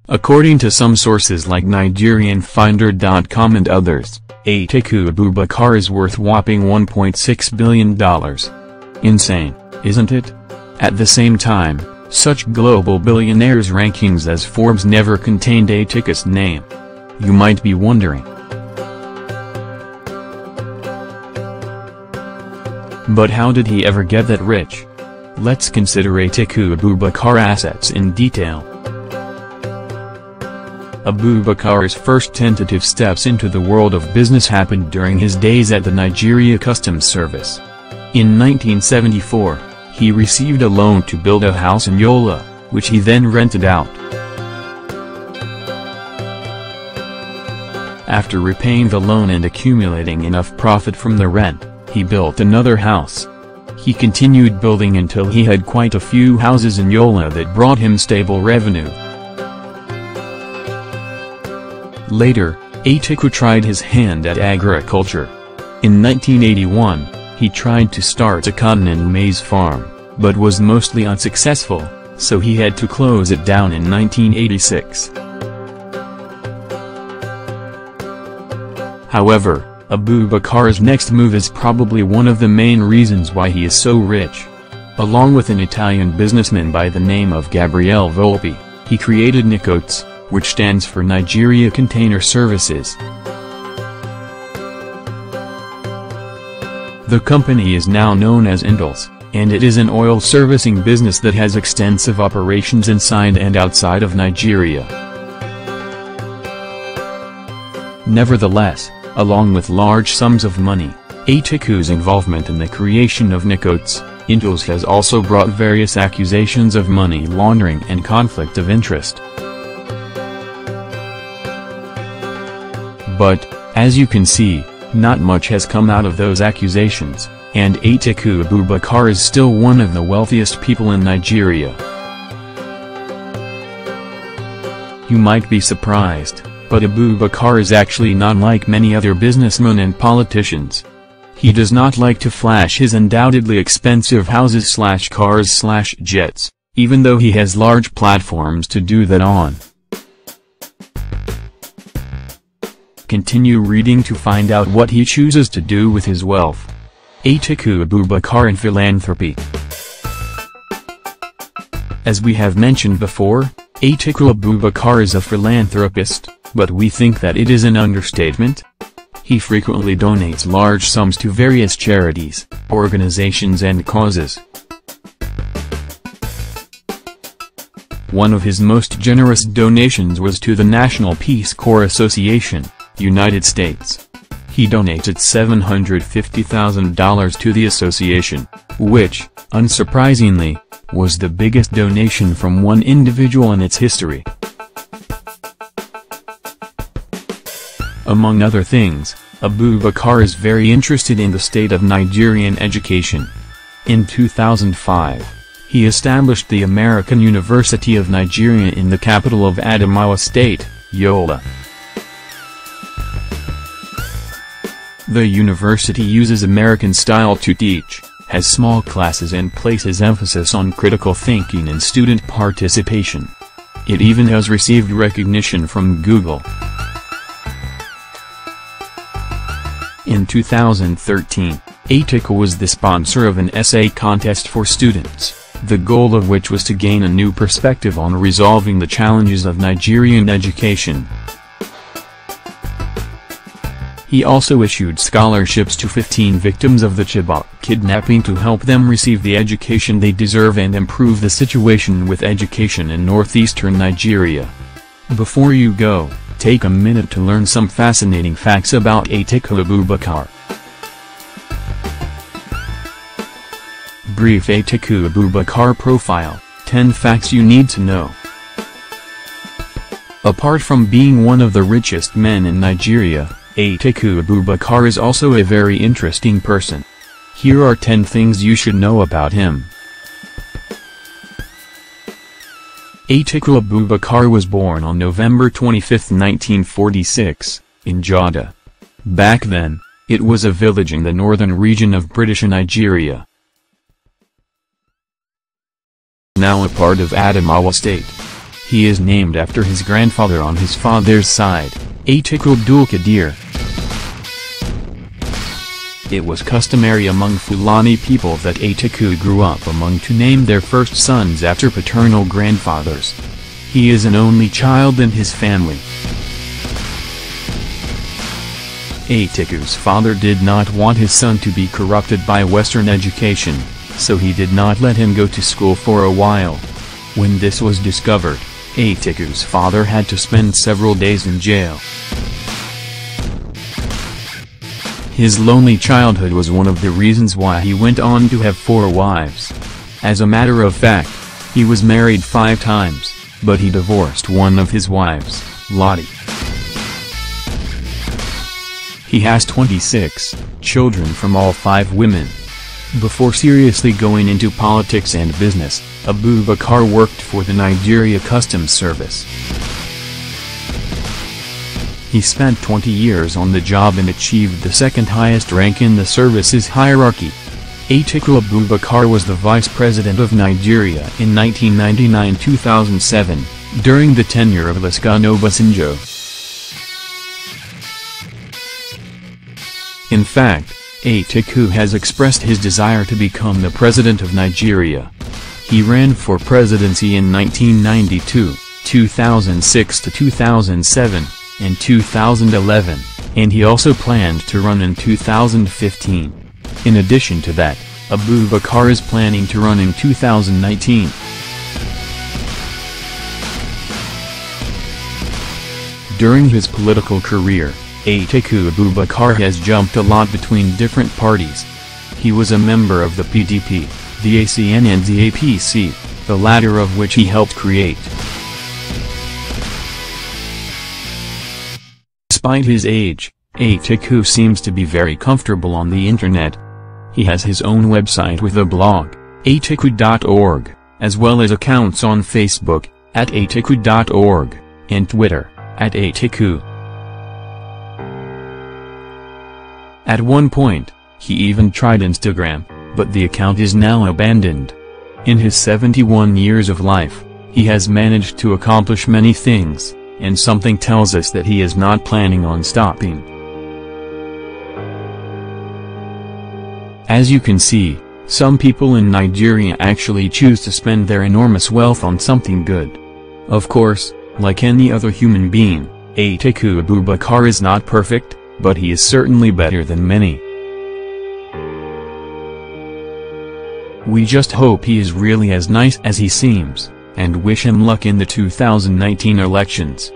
According to some sources like NigerianFinder.com and others, Atiku Abubakar is worth whopping $1.6 billion. Insane, isn't it? At the same time, such global billionaires rankings as Forbes never contained Atiku's name. You might be wondering. But how did he ever get that rich? Let's consider Atiku Abubakar assets in detail. Abubakar's first tentative steps into the world of business happened during his days at the Nigeria Customs Service. In 1974, he received a loan to build a house in Yola, which he then rented out. After repaying the loan and accumulating enough profit from the rent, he built another house. He continued building until he had quite a few houses in Yola that brought him stable revenue. Later, Atiku tried his hand at agriculture. In 1981, he tried to start a cotton and maize farm, but was mostly unsuccessful, so he had to close it down in 1986. However, Abubakar's next move is probably one of the main reasons why he is so rich. Along with an Italian businessman by the name of Gabriele Volpi, he created Nicotes, which stands for Nigeria Container Services. The company is now known as Indols, and it is an oil servicing business that has extensive operations inside and outside of Nigeria. Nevertheless, along with large sums of money, Atiku's involvement in the creation of Nicotes, Indols has also brought various accusations of money laundering and conflict of interest. But, as you can see, not much has come out of those accusations, and Atiku Abubakar is still one of the wealthiest people in Nigeria. You might be surprised, but Abubakar is actually not like many other businessmen and politicians. He does not like to flash his undoubtedly expensive houses/cars/jets, even though he has large platforms to do that on. Continue reading to find out what he chooses to do with his wealth. Atiku Abubakar and philanthropy. As we have mentioned before, Atiku Abubakar is a philanthropist, but we think that it is an understatement. He frequently donates large sums to various charities, organizations and causes. One of his most generous donations was to the National Peace Corps Association, United States. He donated $750,000 to the association, which, unsurprisingly, was the biggest donation from one individual in its history. Among other things, Abubakar is very interested in the state of Nigerian education. In 2005, he established the American University of Nigeria in the capital of Adamawa State, Yola. The university uses American style to teach, has small classes and places emphasis on critical thinking and student participation. It even has received recognition from Google. In 2013, Atiku was the sponsor of an essay contest for students, the goal of which was to gain a new perspective on resolving the challenges of Nigerian education. He also issued scholarships to 15 victims of the Chibok kidnapping to help them receive the education they deserve and improve the situation with education in northeastern Nigeria. Before you go, take a minute to learn some fascinating facts about Atiku Abubakar. Brief Atiku Abubakar profile, 10 facts you need to know. Apart from being one of the richest men in Nigeria, Atiku Abubakar is also a very interesting person. Here are 10 things you should know about him. Atiku Abubakar was born on November 25, 1946, in Jada. Back then, it was a village in the northern region of British Nigeria. Now a part of Adamawa State. He is named after his grandfather on his father's side, Atiku Abubakar. It was customary among Fulani people that Atiku grew up among to name their first sons after paternal grandfathers. He is an only child in his family. Atiku's father did not want his son to be corrupted by Western education, so he did not let him go to school for a while. When this was discovered, Atiku's father had to spend several days in jail. His lonely childhood was one of the reasons why he went on to have 4 wives. As a matter of fact, he was married 5 times, but he divorced one of his wives, Lottie. He has 26 children from all 5 women. Before seriously going into politics and business, Abubakar worked for the Nigeria Customs Service. He spent 20 years on the job and achieved the 2nd highest rank in the service's hierarchy. Atiku Abubakar was the Vice President of Nigeria in 1999-2007, during the tenure of Olusegun Obasanjo. In fact, Atiku has expressed his desire to become the President of Nigeria. He ran for presidency in 1992, 2006-2007, and 2011, and he also planned to run in 2015. In addition to that, Abubakar is planning to run in 2019. During his political career, Atiku Abubakar has jumped a lot between different parties. He was a member of the PDP, the ACN and the APC, the latter of which he helped create. Despite his age, Atiku seems to be very comfortable on the internet. He has his own website with a blog, atiku.org, as well as accounts on Facebook, @atiku.org, and Twitter, @atiku. At one point, he even tried Instagram, but the account is now abandoned. In his 71 years of life, he has managed to accomplish many things, and something tells us that he is not planning on stopping. As you can see, some people in Nigeria actually choose to spend their enormous wealth on something good. Of course, like any other human being, Atiku Abubakar is not perfect, but he is certainly better than many. We just hope he is really as nice as he seems, and wish him luck in the 2019 elections.